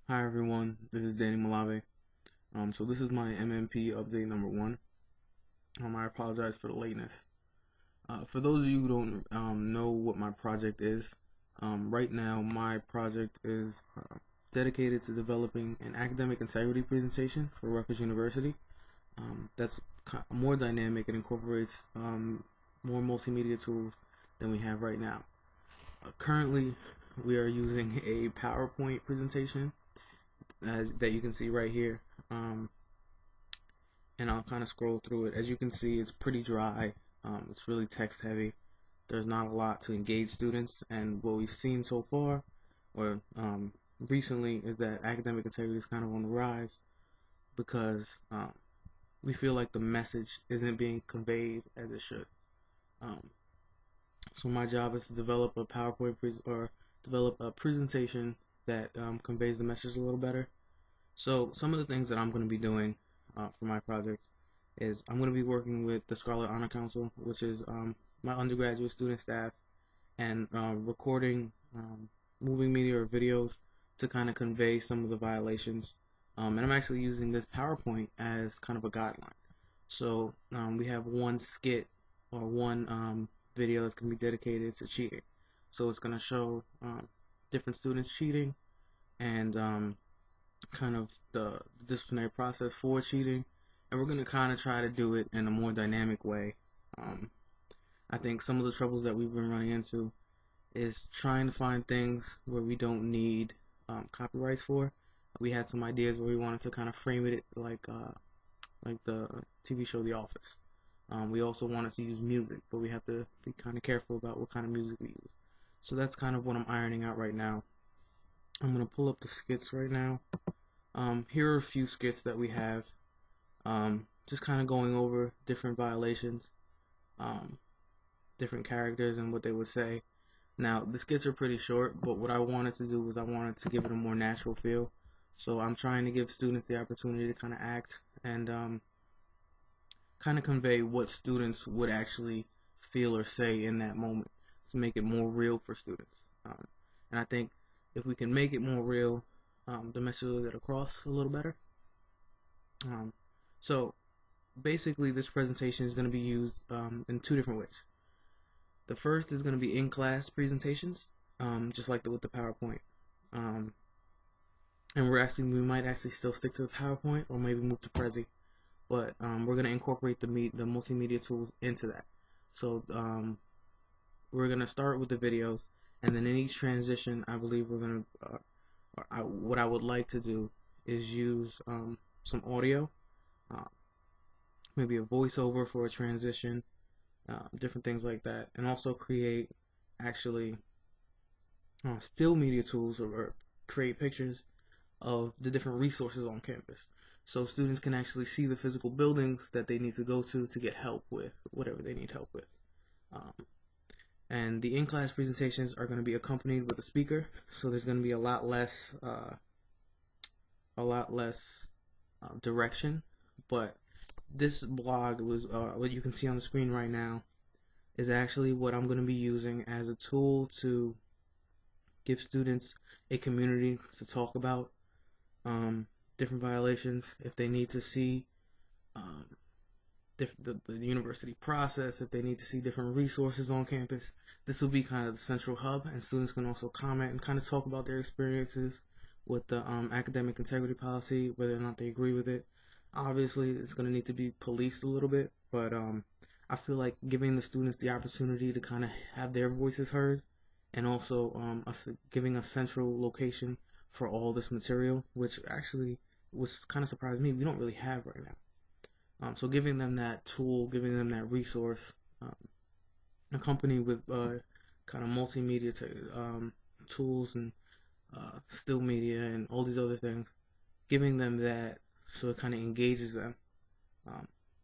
Hi everyone, this is Danny Malave. So this is my MMP update number one. I apologize for the lateness. For those of you who don't know what my project is, right now my project is dedicated to developing an academic integrity presentation for Rutgers University. That's more dynamic and incorporates more multimedia tools than we have right now. Currently, we are using a PowerPoint presentation that you can see right here. And I'll kind of scroll through it. As you can see, it's pretty dry. It's really text heavy. There's not a lot to engage students, and what we've seen so far, or recently, is that academic integrity is kind of on the rise because we feel like the message isn't being conveyed as it should. Um, so my job is to develop a or develop a presentation that conveys the message a little better. So some of the things that I'm going to be doing for my project is I'm going to be working with the Scarlet Honor Council, which is my undergraduate student staff, and recording moving media or videos to kind of convey some of the violations. And I'm actually using this PowerPoint as kind of a guideline. So we have one skit or one video that's going to be dedicated to cheating. So it's going to show different students cheating and kind of the disciplinary process for cheating, and we're going to kind of try to do it in a more dynamic way. I think some of the troubles that we've been running into is trying to find things where we don't need copyrights for. We had some ideas where we wanted to kind of frame it like the TV show The Office. We also wanted to use music, but we have to be kind of careful about what kind of music we use. So that's kind of what I'm ironing out right now. I'm going to pull up the skits right now. Here are a few skits that we have, just kind of going over different violations, different characters and what they would say. Now, the skits are pretty short, but what I wanted to do was I wanted to give it a more natural feel. So I'm trying to give students the opportunity to kind of act and kind of convey what students would actually feel or say in that moment to make it more real for students. And I think if we can make it more real, the message will get across a little better. So basically this presentation is going to be used in two different ways. The first is going to be in-class presentations, just like with the PowerPoint. And we might actually still stick to the PowerPoint or maybe move to Prezi, but we're going to incorporate the multimedia tools into that. So we're going to start with the videos, and then in each transition, I believe we're going to what I would like to do is use some audio, maybe a voiceover for a transition, different things like that, and also create actually still media tools or create pictures of the different resources on campus, so students can actually see the physical buildings that they need to go to get help with whatever they need help with. And the in-class presentations are going to be accompanied with a speaker, so there's going to be a lot less direction. But this blog was what you can see on the screen right now is actually what I'm going to be using as a tool to give students a community to talk about different violations. If they need to see the university process, if they need to see different resources on campus, this will be kind of the central hub, and students can also comment and kind of talk about their experiences with the academic integrity policy, whether or not they agree with it. Obviously, it's going to need to be policed a little bit, but I feel like giving the students the opportunity to kind of have their voices heard, and also giving a central location for all this material, which actually was kind of surprised me, we don't really have right now. So giving them that tool, giving them that resource, accompanied with kind of multimedia tools and still media and all these other things, giving them that so it kind of engages them.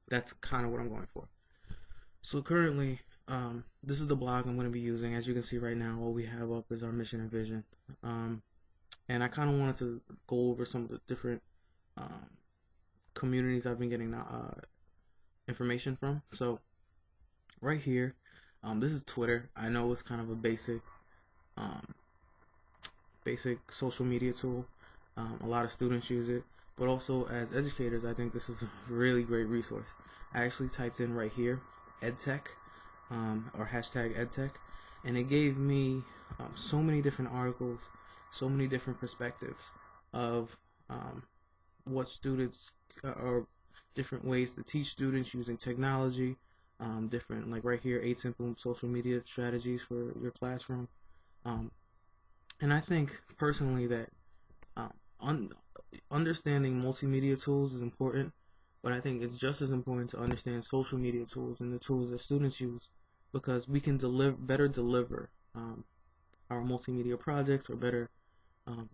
That's kind of what I'm going for. So currently, this is the blog I'm going to be using. As you can see right now, all we have up is our mission and vision. And I kind of wanted to go over some of the different communities I've been getting information from. So right here, this is Twitter. I know it's kind of a basic social media tool, A lot of students use it, but also as educators, I think this is a really great resource. I actually typed in right here, EdTech, or hashtag EdTech, and it gave me so many different articles, so many different perspectives of what students or different ways to teach students using technology, different, like right here, 8 simple social media strategies for your classroom. Um, and I think personally that um, understanding multimedia tools is important, but I think it's just as important to understand social media tools and the tools that students use, because we can better deliver our multimedia projects, or better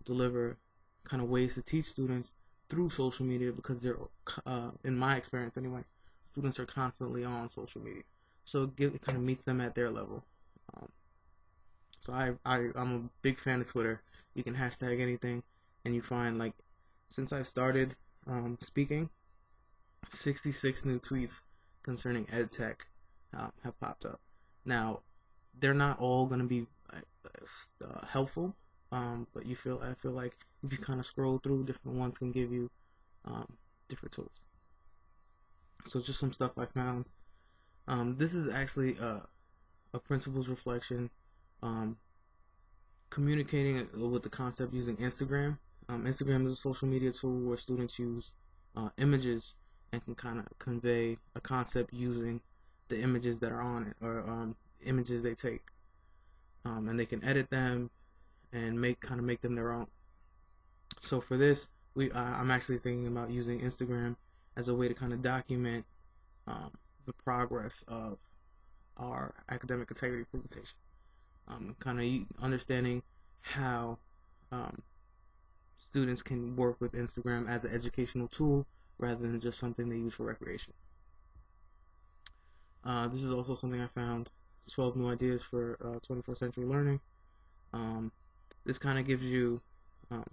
deliver kind of ways to teach students through social media, because they're, in my experience anyway, students are constantly on social media, so it kind of meets them at their level. Um, so I'm a big fan of Twitter. You can hashtag anything, and you find, like, since I started speaking, 66 new tweets concerning EdTech have popped up. Now, they're not all going to be helpful, but I feel like if you kind of scroll through, different ones can give you um, different tools. So just some stuff I found. This is actually a principles reflection, um, communicating with the concept using Instagram. Instagram is a social media tool where students use images and can kind of convey a concept using the images that are on it, or images they take, and they can edit them and make them their own. So for this, I'm actually thinking about using Instagram as a way to kind of document the progress of our academic integrity presentation. Kind of understanding how um, students can work with Instagram as an educational tool rather than just something they use for recreation. This is also something I found, 12 new ideas for 21st century learning. This kind of gives you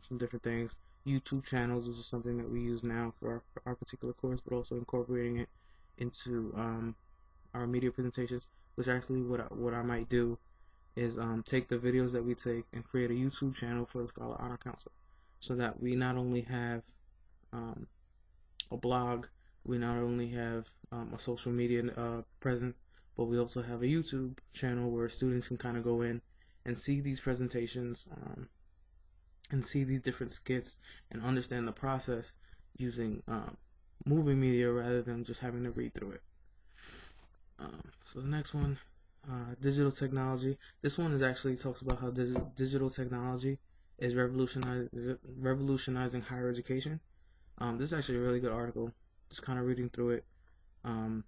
some different things. YouTube channels, which is something that we use now for our particular course, but also incorporating it into our media presentations, which actually what I might do is take the videos that we take and create a YouTube channel for the Scholar Honor Council, so that we not only have a blog, we not only have a social media presence, but we also have a YouTube channel where students can kind of go in and see these presentations, and see these different skits and understand the process using moving media rather than just having to read through it. So the next one, digital technology. This one is actually talks about how digital technology is revolutionizing higher education. This is actually a really good article. Just kind of reading through it. I'm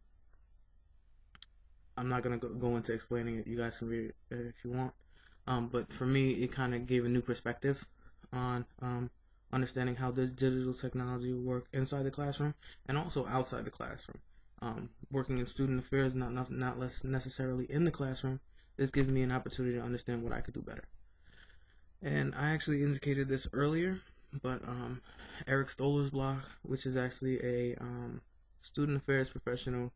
not gonna go into explaining it. You guys can read it if you want. But for me, it kind of gave a new perspective on understanding how the digital technology will work inside the classroom and also outside the classroom. Working in student affairs, not less necessarily in the classroom, this gives me an opportunity to understand what I could do better. And I actually indicated this earlier, but Eric Stoller's blog, which is actually a student affairs professional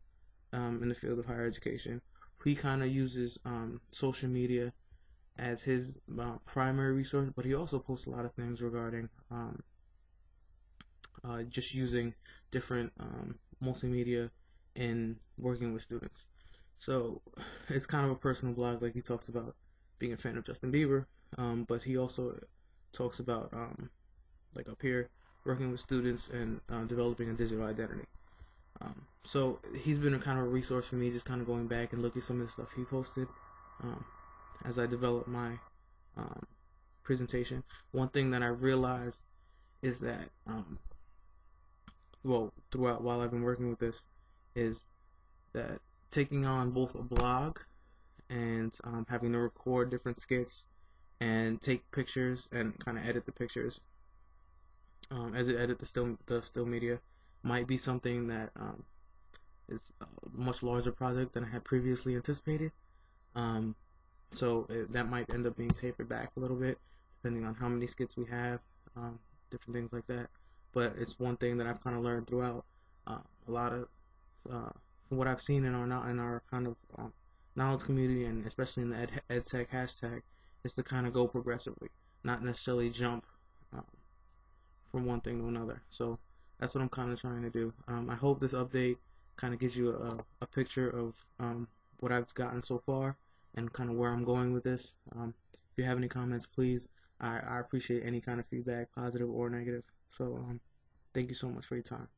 in the field of higher education, he kind of uses social media as his primary resource, but he also posts a lot of things regarding just using different multimedia in working with students. So it's kind of a personal blog, like he talks about being a fan of Justin Bieber, but he also talks about, like up here, working with students and developing a digital identity. So he's been a kind of a resource for me, just kind of going back and looking at some of the stuff he posted as I develop my presentation. One thing that I realized is that, throughout while I've been working with this, is that taking on both a blog and having to record different skits and take pictures and kind of edit the pictures as it edit the still media might be something that is a much larger project than I had previously anticipated. So that might end up being tapered back a little bit depending on how many skits we have, different things like that. But it's one thing that I've kind of learned throughout a lot of from what I've seen in our kind of knowledge community, and especially in the EdTech hashtag, is to kind of go progressively, not necessarily jump from one thing to another. So that's what I'm kind of trying to do. I hope this update kind of gives you a picture of what I've gotten so far and kind of where I'm going with this. If you have any comments, please. I appreciate any kind of feedback, positive or negative. So thank you so much for your time.